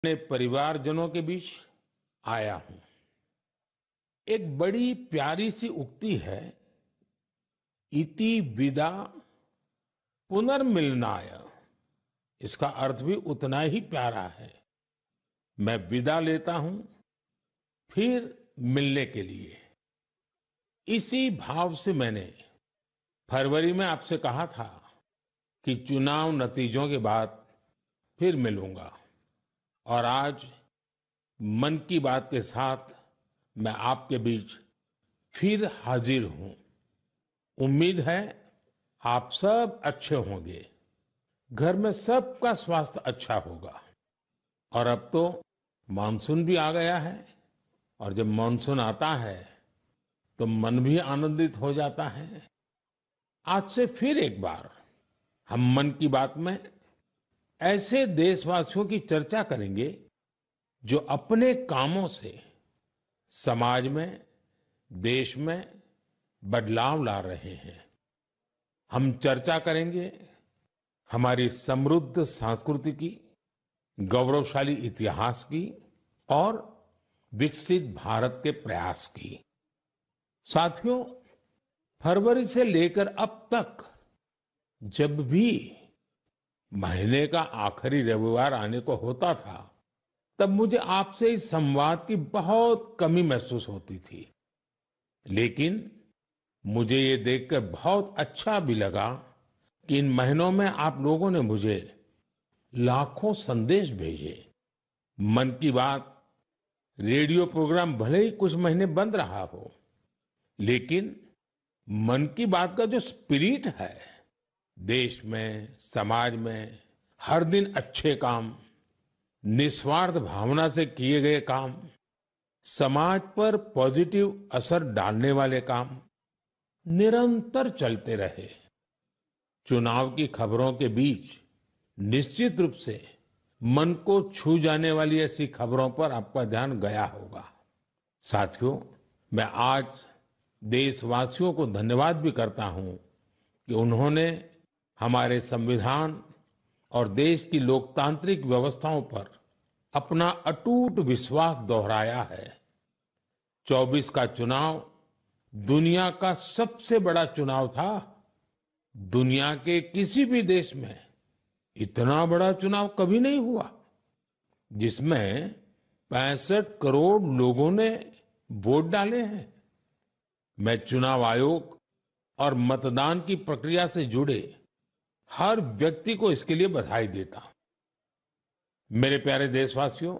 अपने परिवारजनों के बीच आया हूं। एक बड़ी प्यारी सी उक्ति है, इति विदा पुनर्मिलनाय। इसका अर्थ भी उतना ही प्यारा है। मैं विदा लेता हूं फिर मिलने के लिए। इसी भाव से मैंने फरवरी में आपसे कहा था कि चुनाव नतीजों के बाद फिर मिलूंगा, और आज मन की बात के साथ मैं आपके बीच फिर हाजिर हूं। उम्मीद है आप सब अच्छे होंगे, घर में सबका स्वास्थ्य अच्छा होगा। और अब तो मानसून भी आ गया है, और जब मानसून आता है तो मन भी आनंदित हो जाता है। आज से फिर एक बार हम मन की बात में ऐसे देशवासियों की चर्चा करेंगे जो अपने कामों से समाज में, देश में बदलाव ला रहे हैं। हम चर्चा करेंगे हमारी समृद्ध संस्कृति की, गौरवशाली इतिहास की और विकसित भारत के प्रयास की। साथियों, फरवरी से लेकर अब तक जब भी महीने का आखिरी रविवार आने को होता था, तब मुझे आपसे इस संवाद की बहुत कमी महसूस होती थी। लेकिन मुझे ये देखकर बहुत अच्छा भी लगा कि इन महीनों में आप लोगों ने मुझे लाखों संदेश भेजे। मन की बात रेडियो प्रोग्राम भले ही कुछ महीने बंद रहा हो, लेकिन मन की बात का जो स्पिरिट है, देश में, समाज में हर दिन अच्छे काम, निस्वार्थ भावना से किए गए काम, समाज पर पॉजिटिव असर डालने वाले काम निरंतर चलते रहे। चुनाव की खबरों के बीच निश्चित रूप से मन को छू जाने वाली ऐसी खबरों पर आपका ध्यान गया होगा। साथियों, मैं आज देशवासियों को धन्यवाद भी करता हूं कि उन्होंने हमारे संविधान और देश की लोकतांत्रिक व्यवस्थाओं पर अपना अटूट विश्वास दोहराया है। 24 का चुनाव दुनिया का सबसे बड़ा चुनाव था। दुनिया के किसी भी देश में इतना बड़ा चुनाव कभी नहीं हुआ, जिसमें 65 करोड़ लोगों ने वोट डाले हैं। मैं चुनाव आयोग और मतदान की प्रक्रिया से जुड़े हर व्यक्ति को इसके लिए बधाई देता हूं। मेरे प्यारे देशवासियों,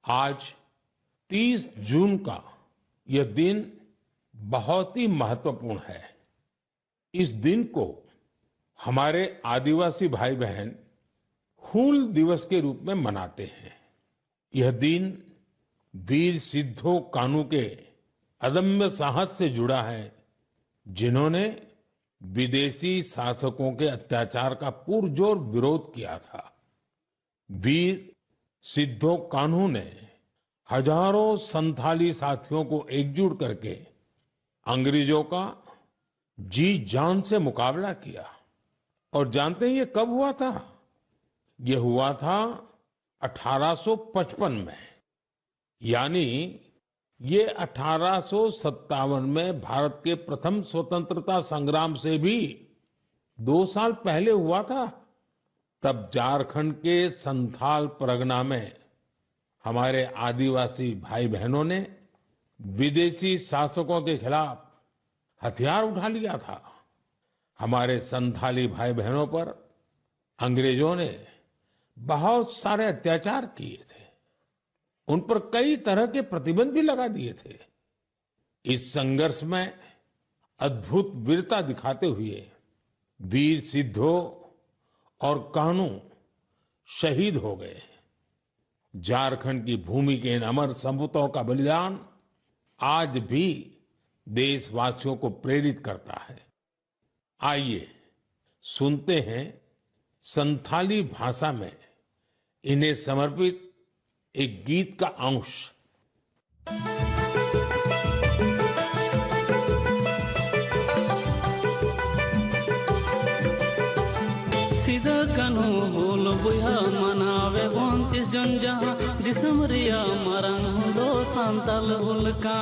आज 30 जून का यह दिन बहुत ही महत्वपूर्ण है। इस दिन को हमारे आदिवासी भाई बहन हूल दिवस के रूप में मनाते हैं। यह दिन वीर सिद्धो कान्हू के अदम्य साहस से जुड़ा है, जिन्होंने विदेशी शासकों के अत्याचार का पुरजोर विरोध किया था। वीर सिद्धो कान्हू ने हजारों संथाली साथियों को एकजुट करके अंग्रेजों का जी जान से मुकाबला किया। और जानते हैं ये कब हुआ था? ये हुआ था 1855 में। यानी ये 1857 में भारत के प्रथम स्वतंत्रता संग्राम से भी 2 साल पहले हुआ था। तब झारखंड के संथाल परगना में हमारे आदिवासी भाई बहनों ने विदेशी शासकों के खिलाफ हथियार उठा लिया था। हमारे संथाली भाई बहनों पर अंग्रेजों ने बहुत सारे अत्याचार किए थे। उन पर कई तरह के प्रतिबंध भी लगा दिए थे। इस संघर्ष में अद्भुत वीरता दिखाते हुए वीर सिद्धो और कान्हू शहीद हो गए। झारखंड की भूमि के इन अमर सपूतों का बलिदान आज भी देशवासियों को प्रेरित करता है। आइए सुनते हैं संथाली भाषा में इन्हें समर्पित एक गीत का अंश। सीधा कानू बोल बुया मनावे 29 जन जहां दिसम रिया मारांग हुंदो सांताल हुलका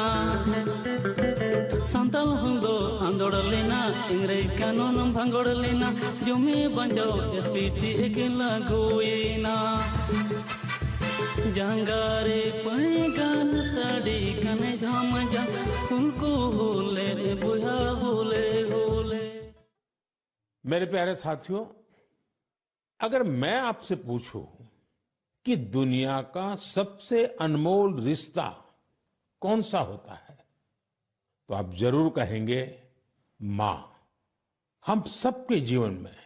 सांताल हुंदो आंदोड़ लेना इंग्रेज कानून भंगोड़ लेना जुमे बंजो एसपीटी एकेला गोयना जंगारे पैगान साड़ी कने झाम जा उनको होले रे बुझा होले होले। मेरे प्यारे साथियों, अगर मैं आपसे पूछूं कि दुनिया का सबसे अनमोल रिश्ता कौन सा होता है, तो आप जरूर कहेंगे मां। हम सबके जीवन में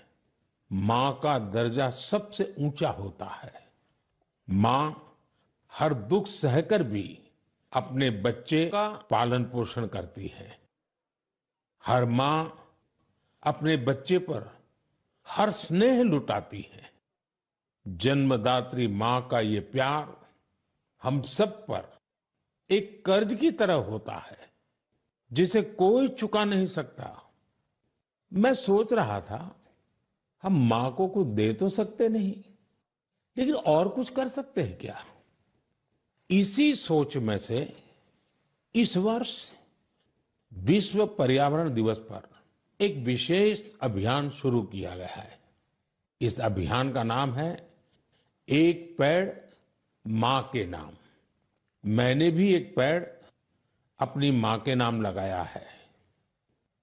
मां का दर्जा सबसे ऊंचा होता है। मां हर दुख सहकर भी अपने बच्चे का पालन पोषण करती है। हर मां अपने बच्चे पर हर स्नेह लुटाती है। जन्मदात्री मां का ये प्यार हम सब पर एक कर्ज की तरह होता है, जिसे कोई चुका नहीं सकता। मैं सोच रहा था, हम मां को कुछ दे तो सकते नहीं, लेकिन और कुछ कर सकते हैं क्या? इसी सोच में से इस वर्ष विश्व पर्यावरण दिवस पर एक विशेष अभियान शुरू किया गया है। इस अभियान का नाम है एक पेड़ मां के नाम। मैंने भी एक पेड़ अपनी मां के नाम लगाया है।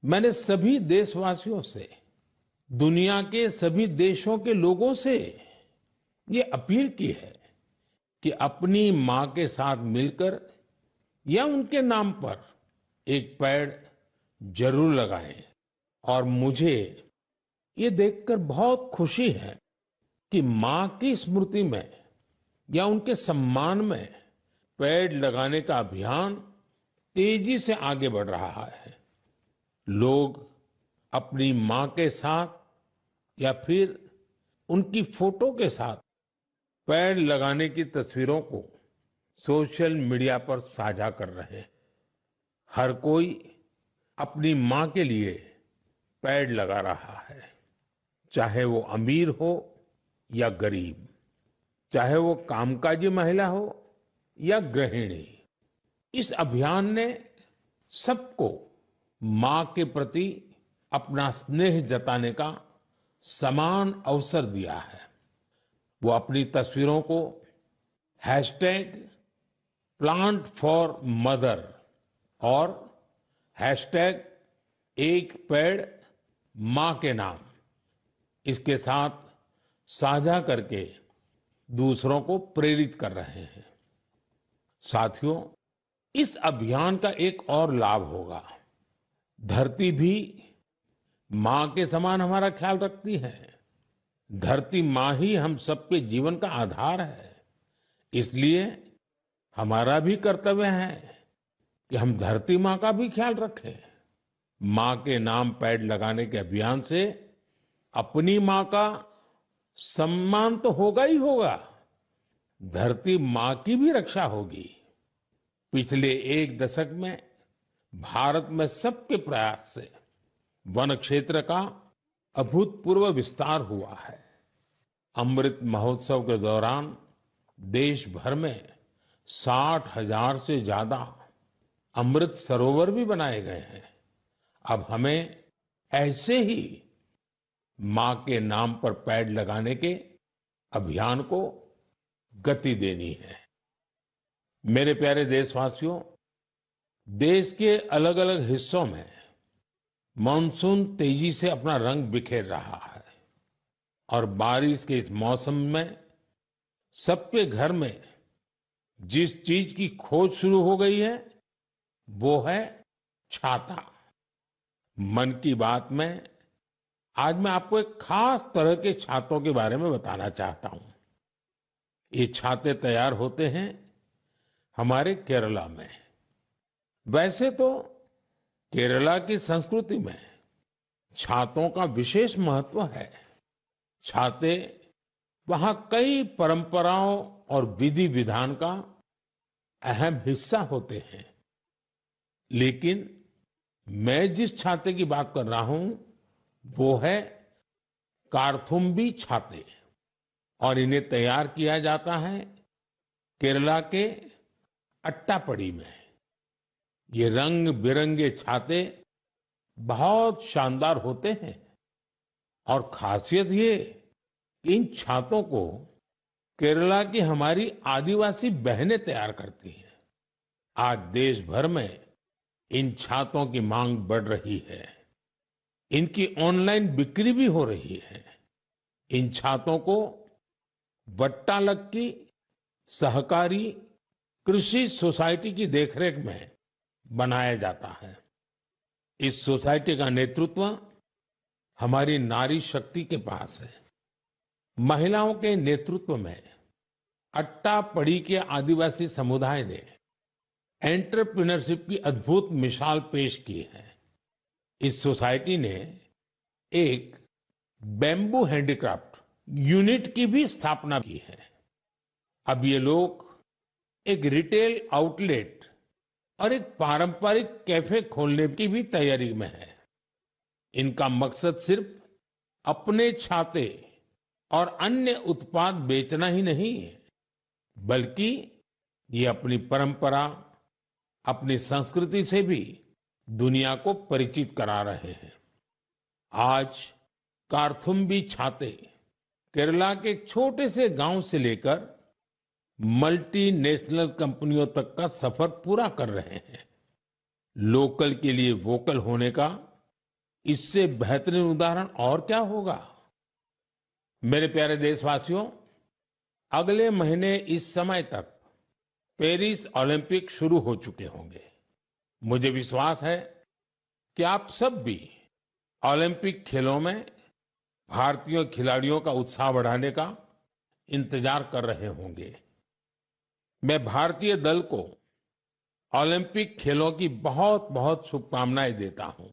मैंने सभी देशवासियों से, दुनिया के सभी देशों के लोगों से ये अपील की है कि अपनी मां के साथ मिलकर या उनके नाम पर एक पेड़ जरूर लगाएं। और मुझे ये देखकर बहुत खुशी है कि मां की स्मृति में या उनके सम्मान में पेड़ लगाने का अभियान तेजी से आगे बढ़ रहा है। लोग अपनी मां के साथ या फिर उनकी फोटो के साथ पेड़ लगाने की तस्वीरों को सोशल मीडिया पर साझा कर रहे हैं। हर कोई अपनी मां के लिए पेड़ लगा रहा है, चाहे वो अमीर हो या गरीब, चाहे वो कामकाजी महिला हो या गृहिणी। इस अभियान ने सबको मां के प्रति अपना स्नेह जताने का समान अवसर दिया है। वो अपनी तस्वीरों को हैशटैग प्लांट फॉर मदर और हैशटैग एक पेड़ मां के नाम, इसके साथ साझा करके दूसरों को प्रेरित कर रहे हैं। साथियों, इस अभियान का एक और लाभ होगा। धरती भी मां के समान हमारा ख्याल रखती है। धरती मां ही हम सबके जीवन का आधार है। इसलिए हमारा भी कर्तव्य है कि हम धरती मां का भी ख्याल रखें। मां के नाम पेड़ लगाने के अभियान से अपनी मां का सम्मान तो होगा ही होगा, धरती मां की भी रक्षा होगी। पिछले एक दशक में भारत में सबके प्रयास से वन क्षेत्र का अभूतपूर्व विस्तार हुआ है। अमृत महोत्सव के दौरान देश भर में 60,000 से ज्यादा अमृत सरोवर भी बनाए गए हैं। अब हमें ऐसे ही मां के नाम पर पेड़ लगाने के अभियान को गति देनी है। मेरे प्यारे देशवासियों, देश के अलग अलग हिस्सों में मानसून तेजी से अपना रंग बिखेर रहा है और बारिश के इस मौसम में सबके घर में जिस चीज की खोज शुरू हो गई है वो है छाता। मन की बात में आज मैं आपको एक खास तरह के छातों के बारे में बताना चाहता हूं। ये छाते तैयार होते हैं हमारे केरला में। वैसे तो केरला की संस्कृति में छातों का विशेष महत्व है। छाते वहां कई परंपराओं और विधि विधान का अहम हिस्सा होते हैं। लेकिन मैं जिस छाते की बात कर रहा हूं वो है कार्थुम्बी छाते, और इन्हें तैयार किया जाता है केरला के अट्टापडी में ये रंग बिरंगे छाते बहुत शानदार होते हैं और खासियत ये कि इन छातों को केरला की हमारी आदिवासी बहनें तैयार करती हैं। आज देश भर में इन छातों की मांग बढ़ रही है। इनकी ऑनलाइन बिक्री भी हो रही है। इन छातों को वट्टालक्की सहकारी कृषि सोसाइटी की देखरेख में बनाया जाता है। इस सोसाइटी का नेतृत्व हमारी नारी शक्ति के पास है। महिलाओं के नेतृत्व में अट्टापडी के आदिवासी समुदाय ने एंटरप्रेन्योरशिप की अद्भुत मिसाल पेश की है। इस सोसाइटी ने एक बैम्बू हैंडीक्राफ्ट यूनिट की भी स्थापना की है। अब ये लोग एक रिटेल आउटलेट और एक पारंपरिक कैफे खोलने की भी तैयारी में है। इनका मकसद सिर्फ अपने छाते और अन्य उत्पाद बेचना ही नहीं है, बल्कि ये अपनी परंपरा, अपनी संस्कृति से भी दुनिया को परिचित करा रहे हैं। आज कार्थुम्बी छाते केरला के एक छोटे से गांव से लेकर मल्टीनेशनल कंपनियों तक का सफर पूरा कर रहे हैं। लोकल के लिए वोकल होने का इससे बेहतरीन उदाहरण और क्या होगा। मेरे प्यारे देशवासियों, अगले महीने इस समय तक पेरिस ओलंपिक शुरू हो चुके होंगे। मुझे विश्वास है कि आप सब भी ओलंपिक खेलों में भारतीय खिलाड़ियों का उत्साह बढ़ाने का इंतजार कर रहे होंगे। मैं भारतीय दल को ओलंपिक खेलों की बहुत बहुत शुभकामनाएं देता हूं।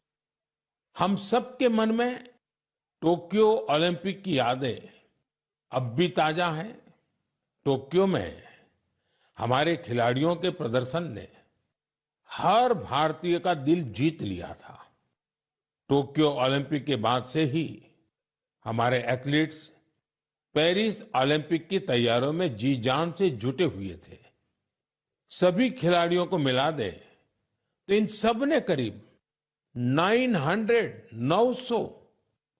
हम सबके मन में टोक्यो ओलंपिक की यादें अब भी ताजा हैं। टोक्यो में हमारे खिलाड़ियों के प्रदर्शन ने हर भारतीय का दिल जीत लिया था। टोक्यो ओलंपिक के बाद से ही हमारे एथलीट्स पेरिस ओलंपिक की तैयारियों में जी जान से जुटे हुए थे। सभी खिलाड़ियों को मिला दे तो इन सब ने करीब 900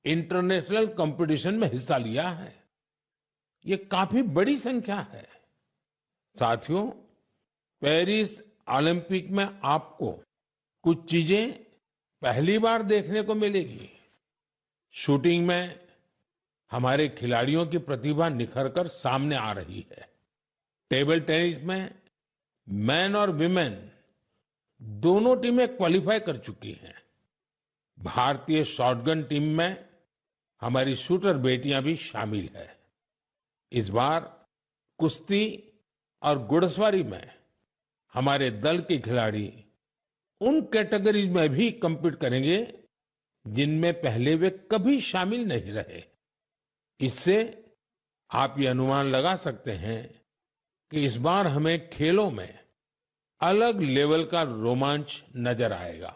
इंटरनेशनल कंपटीशन में हिस्सा लिया है। ये काफी बड़ी संख्या है। साथियों, पेरिस ओलंपिक में आपको कुछ चीजें पहली बार देखने को मिलेगी। शूटिंग में हमारे खिलाड़ियों की प्रतिभा निखरकर सामने आ रही है। टेबल टेनिस में मैन और विमेन दोनों टीमें क्वालिफाई कर चुकी हैं। भारतीय शॉटगन टीम में हमारी शूटर बेटियां भी शामिल है। इस बार कुश्ती और घुड़सवारी में हमारे दल के खिलाड़ी उन कैटेगरीज में भी compete करेंगे जिनमें पहले वे कभी शामिल नहीं रहे। इससे आप ये अनुमान लगा सकते हैं कि इस बार हमें खेलों में अलग लेवल का रोमांच नजर आएगा।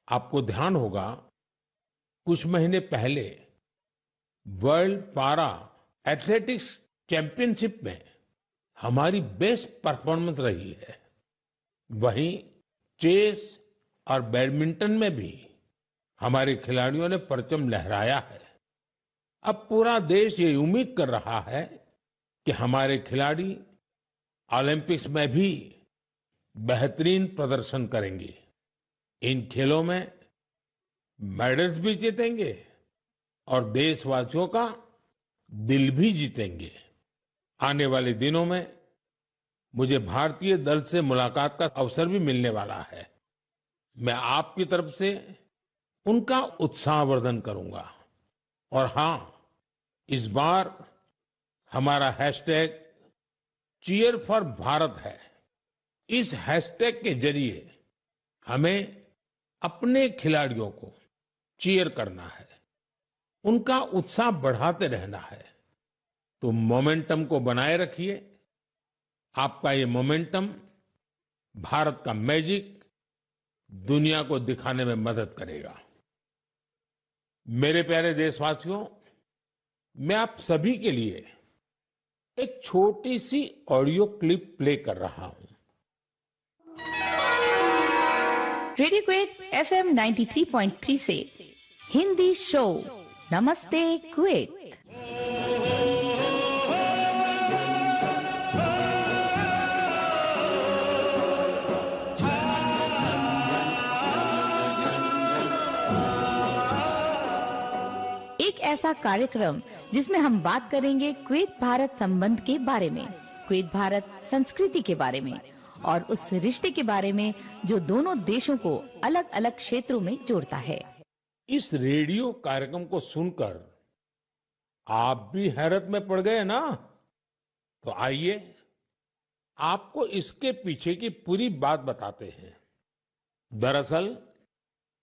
आपको ध्यान होगा, कुछ महीने पहले वर्ल्ड पारा एथलेटिक्स चैंपियनशिप में हमारी बेस्ट परफॉर्मेंस रही है। वहीं चेस और बैडमिंटन में भी हमारे खिलाड़ियों ने परचम लहराया है। अब पूरा देश ये उम्मीद कर रहा है कि हमारे खिलाड़ी ओलंपिक्स में भी बेहतरीन प्रदर्शन करेंगे। इन खेलों में मेडल्स भी जीतेंगे और देशवासियों का दिल भी जीतेंगे। आने वाले दिनों में मुझे भारतीय दल से मुलाकात का अवसर भी मिलने वाला है। मैं आपकी तरफ से उनका उत्साहवर्धन करूंगा। और हाँ, इस बार हमारा हैशटैग चीयर फॉर भारत है। इस हैशटैग के जरिए हमें अपने खिलाड़ियों को चीयर करना है, उनका उत्साह बढ़ाते रहना है। तो मोमेंटम को बनाए रखिए। आपका ये मोमेंटम भारत का मैजिक दुनिया को दिखाने में मदद करेगा। मेरे प्यारे देशवासियों, मैं आप सभी के लिए एक छोटी सी ऑडियो क्लिप प्ले कर रहा हूं। रेडियो क्वेट एफएम 93.3 से हिंदी शो नमस्ते कुवैत। एक ऐसा कार्यक्रम जिसमें हम बात करेंगे कुवैत भारत संबंध के बारे में, कुवैत भारत संस्कृति के बारे में और उस रिश्ते के बारे में जो दोनों देशों को अलग अलग क्षेत्रों में जोड़ता है। इस रेडियो कार्यक्रम को सुनकर आप भी हैरत में पड़ गए ना? तो आइए आपको इसके पीछे की पूरी बात बताते हैं। दरअसल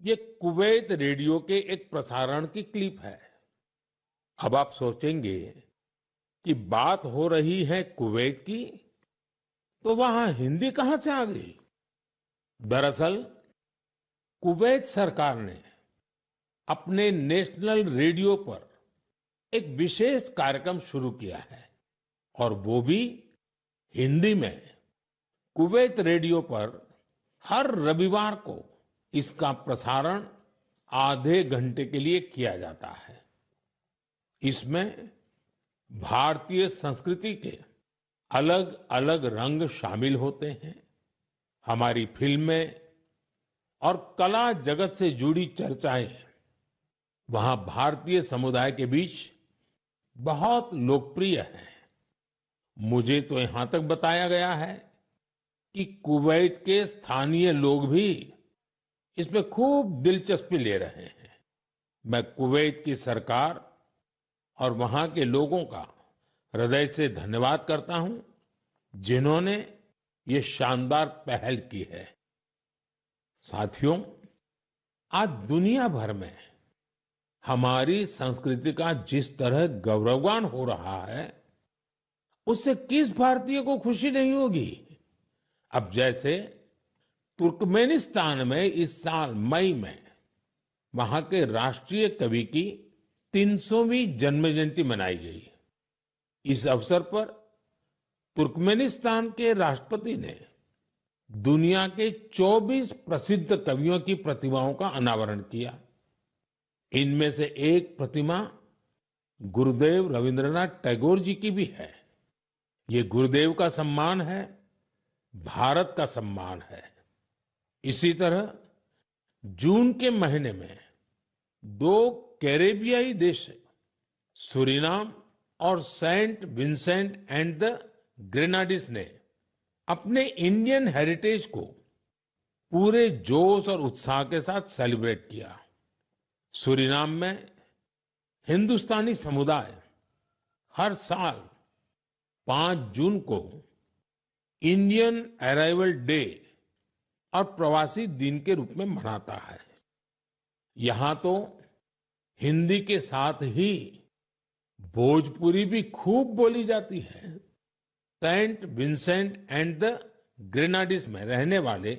ये कुवैत रेडियो के एक प्रसारण की क्लिप है। अब आप सोचेंगे कि बात हो रही है कुवैत की, तो वहां हिंदी कहां से आ गई? दरअसल कुवैत सरकार ने अपने नेशनल रेडियो पर एक विशेष कार्यक्रम शुरू किया है और वो भी हिंदी में। कुवैत रेडियो पर हर रविवार को इसका प्रसारण आधे घंटे के लिए किया जाता है। इसमें भारतीय संस्कृति के अलग अलग रंग शामिल होते हैं। हमारी फिल्में और कला जगत से जुड़ी चर्चाएं वहां भारतीय समुदाय के बीच बहुत लोकप्रिय हैं। मुझे तो यहां तक बताया गया है कि कुवैत के स्थानीय लोग भी इसमें खूब दिलचस्पी ले रहे हैं। मैं कुवैत की सरकार और वहां के लोगों का हृदय से धन्यवाद करता हूं, जिन्होंने ये शानदार पहल की है। साथियों, आज दुनिया भर में हमारी संस्कृति का जिस तरह गौरवगान हो रहा है, उससे किस भारतीय को खुशी नहीं होगी? अब जैसे तुर्कमेनिस्तान में इस साल मई में वहां के राष्ट्रीय कवि की 300वीं जन्म जयंती मनाई गई। इस अवसर पर तुर्कमेनिस्तान के राष्ट्रपति ने दुनिया के 24 प्रसिद्ध कवियों की प्रतिमाओं का अनावरण किया। इनमें से एक प्रतिमा गुरुदेव रविंद्रनाथ टैगोर जी की भी है। ये गुरुदेव का सम्मान है, भारत का सम्मान है। इसी तरह जून के महीने में 2 कैरेबियाई देश सूरीनाम और सेंट विंसेंट एंड द ग्रेनाडिस ने अपने इंडियन हेरिटेज को पूरे जोश और उत्साह के साथ सेलिब्रेट किया। सूरीनाम में हिंदुस्तानी समुदाय हर साल 5 जून को इंडियन अराइवल डे और प्रवासी दिन के रूप में मनाता है। यहां तो हिंदी के साथ ही भोजपुरी भी खूब बोली जाती है। सेंट विंसेंट एंड द ग्रेनाडिस में रहने वाले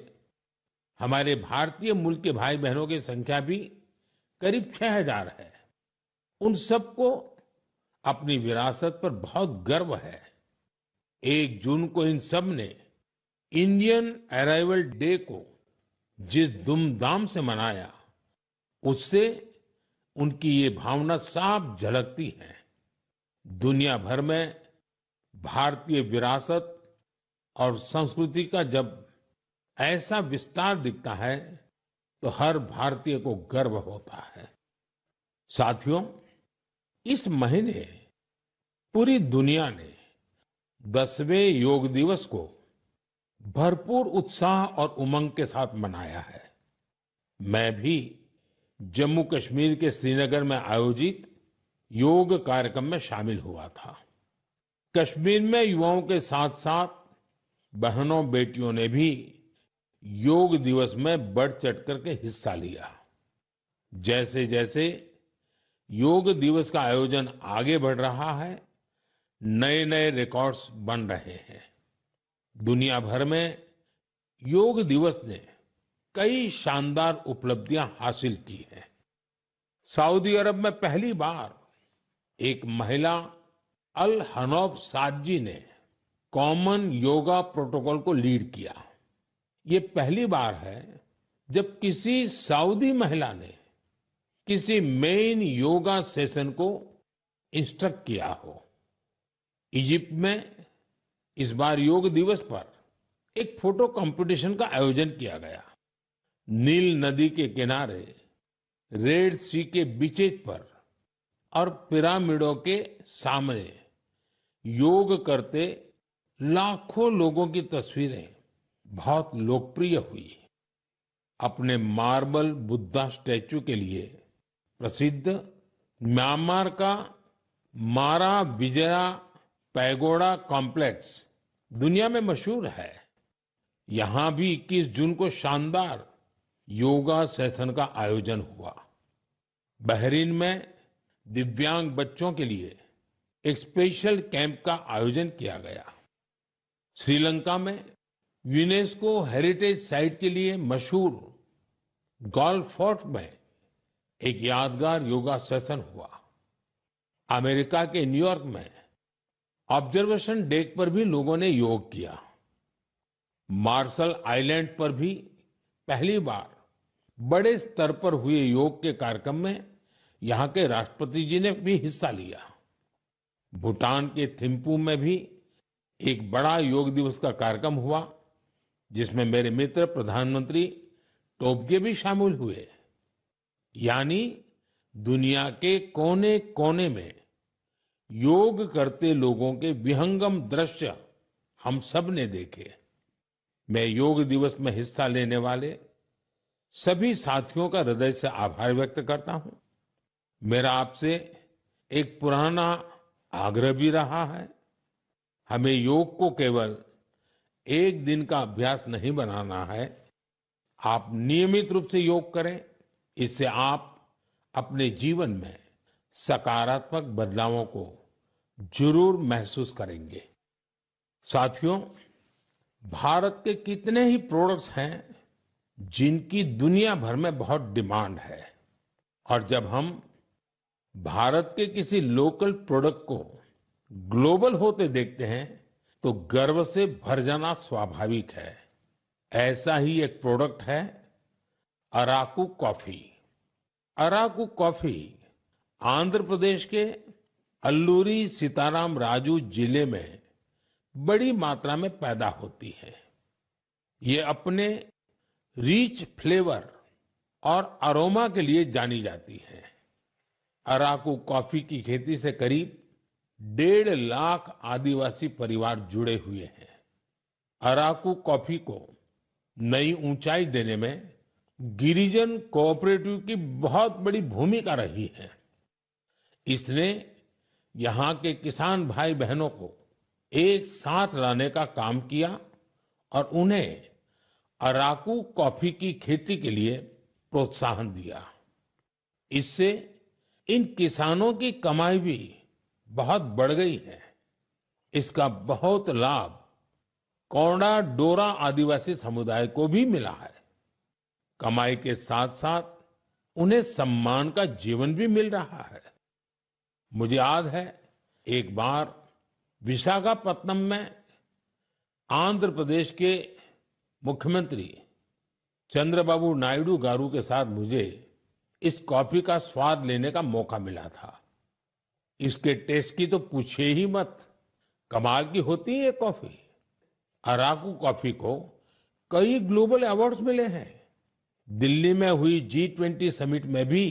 हमारे भारतीय मूल के भाई बहनों की संख्या भी करीब 6000 है। उन सबको अपनी विरासत पर बहुत गर्व है। 1 जून को इन सब ने इंडियन अराइवल डे को जिस धूमधाम से मनाया, उससे उनकी ये भावना साफ झलकती है। दुनिया भर में भारतीय विरासत और संस्कृति का जब ऐसा विस्तार दिखता है, तो हर भारतीय को गर्व होता है। साथियों, इस महीने पूरी दुनिया ने 10वें योग दिवस को भरपूर उत्साह और उमंग के साथ मनाया है। मैं भी जम्मू कश्मीर के श्रीनगर में आयोजित योग कार्यक्रम में शामिल हुआ था। कश्मीर में युवाओं के साथ साथ बहनों बेटियों ने भी योग दिवस में बढ़ चढ़ करके हिस्सा लिया। जैसे जैसे योग दिवस का आयोजन आगे बढ़ रहा है, नए नए रिकॉर्ड्स बन रहे हैं। दुनिया भर में योग दिवस ने कई शानदार उपलब्धियां हासिल की हैं। सऊदी अरब में पहली बार एक महिला अल हनौफ साद जी ने कॉमन योगा प्रोटोकॉल को लीड किया। ये पहली बार है जब किसी सऊदी महिला ने किसी मेन योगा सेशन को इंस्ट्रक्ट किया हो। इजिप्ट में इस बार योग दिवस पर एक फोटो कंपटीशन का आयोजन किया गया। नील नदी के किनारे, रेड सी के बीचेज पर और पिरामिडों के सामने योग करते लाखों लोगों की तस्वीरें बहुत लोकप्रिय हुई। अपने मार्बल बुद्धा स्टैचू के लिए प्रसिद्ध म्यांमार का मारा विजया पैगोडा कॉम्प्लेक्स दुनिया में मशहूर है। यहां भी 21 जून को शानदार योगा सेशन का आयोजन हुआ। बहरीन में दिव्यांग बच्चों के लिए एक स्पेशल कैंप का आयोजन किया गया। श्रीलंका में यूनेस्को हेरिटेज साइट के लिए मशहूर गोल्फ फोर्ट में एक यादगार योगा सेशन हुआ। अमेरिका के न्यूयॉर्क में ऑब्जर्वेशन डेक पर भी लोगों ने योग किया। मार्शल आइलैंड पर भी पहली बार बड़े स्तर पर हुए योग के कार्यक्रम में यहां के राष्ट्रपति जी ने भी हिस्सा लिया। भूटान के थिम्पू में भी एक बड़ा योग दिवस का कार्यक्रम हुआ, जिसमें मेरे मित्र प्रधानमंत्री टोबगे भी शामिल हुए। यानी दुनिया के कोने कोने में योग करते लोगों के विहंगम दृश्य हम सब ने देखे। मैं योग दिवस में हिस्सा लेने वाले सभी साथियों का हृदय से आभार व्यक्त करता हूं। मेरा आपसे एक पुराना आग्रह भी रहा है। हमें योग को केवल एक दिन का अभ्यास नहीं बनाना है। आप नियमित रूप से योग करें। इससे आप अपने जीवन में सकारात्मक बदलावों को जरूर महसूस करेंगे। साथियों, भारत के कितने ही प्रोडक्ट्स हैं जिनकी दुनिया भर में बहुत डिमांड है, और जब हम भारत के किसी लोकल प्रोडक्ट को ग्लोबल होते देखते हैं तो गर्व से भर जाना स्वाभाविक है। ऐसा ही एक प्रोडक्ट है अराकू कॉफी। अराकू कॉफी आंध्र प्रदेश के अल्लूरी सीताराम राजू जिले में बड़ी मात्रा में पैदा होती है। ये अपने रिच फ्लेवर और अरोमा के लिए जानी जाती है। अराकू कॉफी की खेती से करीब 1.5 लाख आदिवासी परिवार जुड़े हुए हैं। अराकू कॉफी को नई ऊंचाई देने में गिरिजन कोऑपरेटिव की बहुत बड़ी भूमिका रही है। इसने यहाँ के किसान भाई बहनों को एक साथ लाने का काम किया और उन्हें अराकू कॉफी की खेती के लिए प्रोत्साहन दिया। इससे इन किसानों की कमाई भी बहुत बढ़ गई है। इसका बहुत लाभ कोंडा डोरा आदिवासी समुदाय को भी मिला है। कमाई के साथ साथ उन्हें सम्मान का जीवन भी मिल रहा है। मुझे याद है, एक बार विशाखापत्तनम में आंध्र प्रदेश के मुख्यमंत्री चंद्रबाबू नायडू गारू के साथ मुझे इस कॉफी का स्वाद लेने का मौका मिला था। इसके टेस्ट की तो पूछिए ही मत, कमाल की होती है ये कॉफी। अराकू कॉफी को कई ग्लोबल अवार्ड्स मिले हैं। दिल्ली में हुई G20 समिट में भी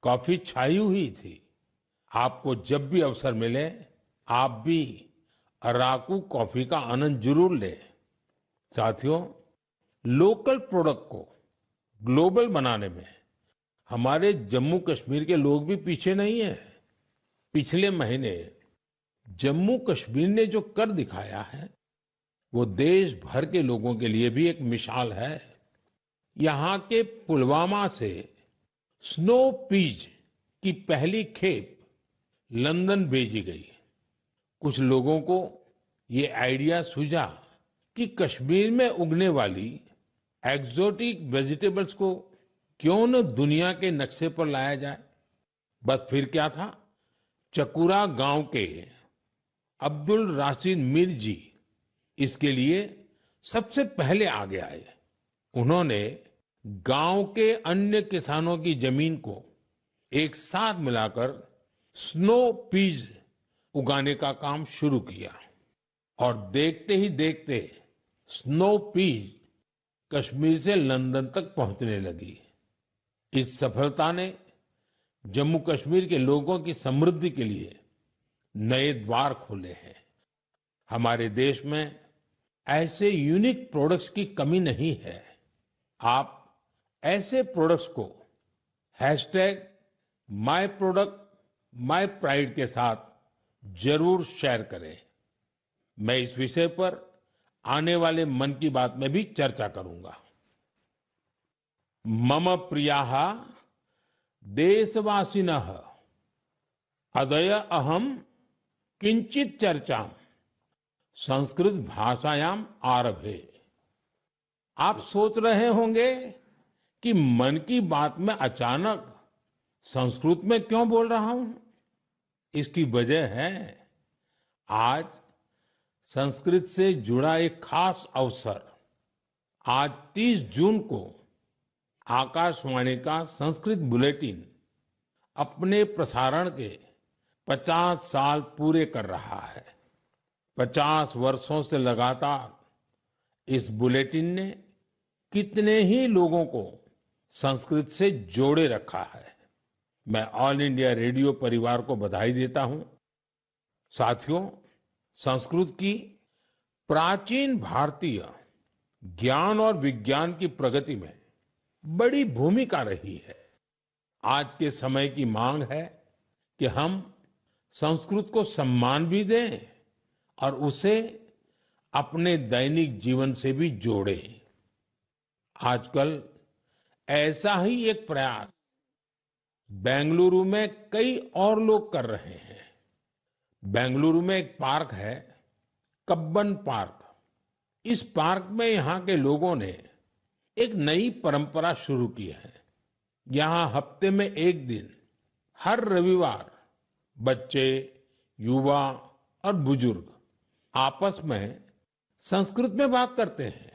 कॉफी छाई हुई थी। आपको जब भी अवसर मिले, आप भी अराकू कॉफी का आनंद जरूर लें। साथियों, लोकल प्रोडक्ट को ग्लोबल बनाने में हमारे जम्मू कश्मीर के लोग भी पीछे नहीं हैं। पिछले महीने जम्मू कश्मीर ने जो कर दिखाया है, वो देश भर के लोगों के लिए भी एक मिसाल है। यहाँ के पुलवामा से स्नो पीज की पहली खेप लंदन भेजी गई। कुछ लोगों को ये आइडिया सूझा कि कश्मीर में उगने वाली एक्सोटिक वेजिटेबल्स को क्यों न दुनिया के नक्शे पर लाया जाए। बस फिर क्या था, चकुरा गांव के अब्दुल राशिद मीर जी इसके लिए सबसे पहले आगे आए। उन्होंने गांव के अन्य किसानों की जमीन को एक साथ मिलाकर स्नो पीज उगाने का काम शुरू किया और देखते ही देखते स्नो पीज कश्मीर से लंदन तक पहुंचने लगी। इस सफलता ने जम्मू कश्मीर के लोगों की समृद्धि के लिए नए द्वार खोले हैं। हमारे देश में ऐसे यूनिक प्रोडक्ट्स की कमी नहीं है। आप ऐसे प्रोडक्ट्स को #माय प्रोडक्ट माय प्राइड के साथ जरूर शेयर करें। मैं इस विषय पर आने वाले मन की बात में भी चर्चा करूंगा। मम प्रियाः देशवासिनः अद्य अहम किंचित चर्चा संस्कृत भाषायाम आरभे। आप सोच रहे होंगे कि मन की बात में अचानक संस्कृत में क्यों बोल रहा हूं। इसकी वजह है आज संस्कृत से जुड़ा एक खास अवसर। आज 30 जून को आकाशवाणी का संस्कृत बुलेटिन अपने प्रसारण के 50 साल पूरे कर रहा है। 50 वर्षों से लगातार इस बुलेटिन ने कितने ही लोगों को संस्कृत से जोड़े रखा है। मैं ऑल इंडिया रेडियो परिवार को बधाई देता हूं। साथियों, संस्कृत की प्राचीन भारतीय ज्ञान और विज्ञान की प्रगति में बड़ी भूमिका रही है। आज के समय की मांग है कि हम संस्कृत को सम्मान भी दें और उसे अपने दैनिक जीवन से भी जोड़ें। आजकल ऐसा ही एक प्रयास बेंगलुरु में कई और लोग कर रहे हैं। बेंगलुरु में एक पार्क है, कब्बन पार्क। इस पार्क में यहाँ के लोगों ने एक नई परंपरा शुरू की है। यहाँ हफ्ते में एक दिन हर रविवार बच्चे, युवा और बुजुर्ग आपस में संस्कृत में बात करते हैं।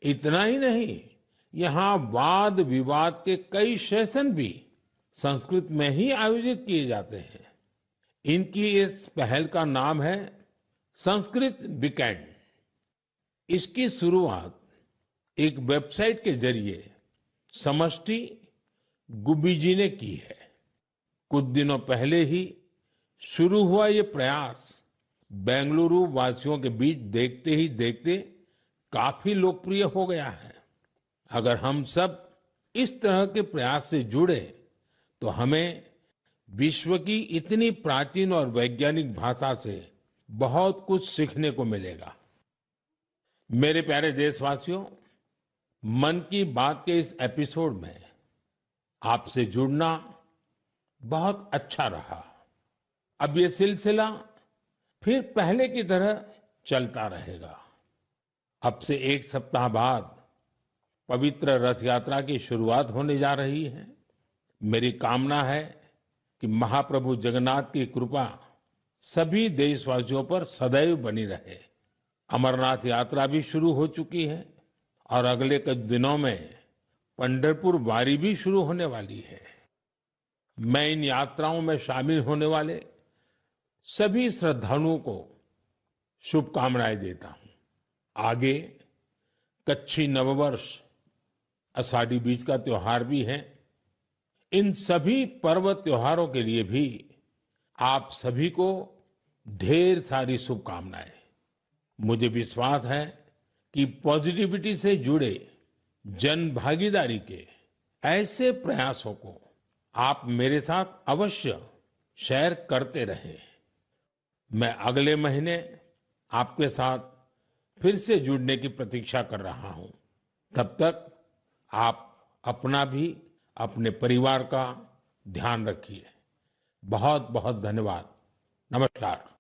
इतना ही नहीं, यहाँ वाद विवाद के कई सेशन भी संस्कृत में ही आयोजित किए जाते हैं। इनकी इस पहल का नाम है संस्कृत वीकेंड। इसकी शुरुआत एक वेबसाइट के जरिए समष्टि गुब्बी जी ने की है। कुछ दिनों पहले ही शुरू हुआ ये प्रयास बेंगलुरु वासियों के बीच देखते ही देखते काफी लोकप्रिय हो गया है। अगर हम सब इस तरह के प्रयास से जुड़े तो हमें विश्व की इतनी प्राचीन और वैज्ञानिक भाषा से बहुत कुछ सीखने को मिलेगा। मेरे प्यारे देशवासियों, मन की बात के इस एपिसोड में आपसे जुड़ना बहुत अच्छा रहा। अब ये सिलसिला फिर पहले की तरह चलता रहेगा। अब से एक सप्ताह बाद पवित्र रथ यात्रा की शुरुआत होने जा रही है। मेरी कामना है कि महाप्रभु जगन्नाथ की कृपा सभी देशवासियों पर सदैव बनी रहे। अमरनाथ यात्रा भी शुरू हो चुकी है और अगले कुछ दिनों में पंढरपुर वारी भी शुरू होने वाली है। मैं इन यात्राओं में शामिल होने वाले सभी श्रद्धालुओं को शुभकामनाएं देता हूं। आगे कच्छी नववर्ष, आषाढ़ी बीज का त्योहार भी है। इन सभी पर्व त्योहारों के लिए भी आप सभी को ढेर सारी शुभकामनाएं। मुझे विश्वास है कि पॉजिटिविटी से जुड़े जन भागीदारी के ऐसे प्रयासों को आप मेरे साथ अवश्य शेयर करते रहें। मैं अगले महीने आपके साथ फिर से जुड़ने की प्रतीक्षा कर रहा हूं। तब तक आप अपना भी, अपने परिवार का ध्यान रखिए। बहुत बहुत धन्यवाद। नमस्कार।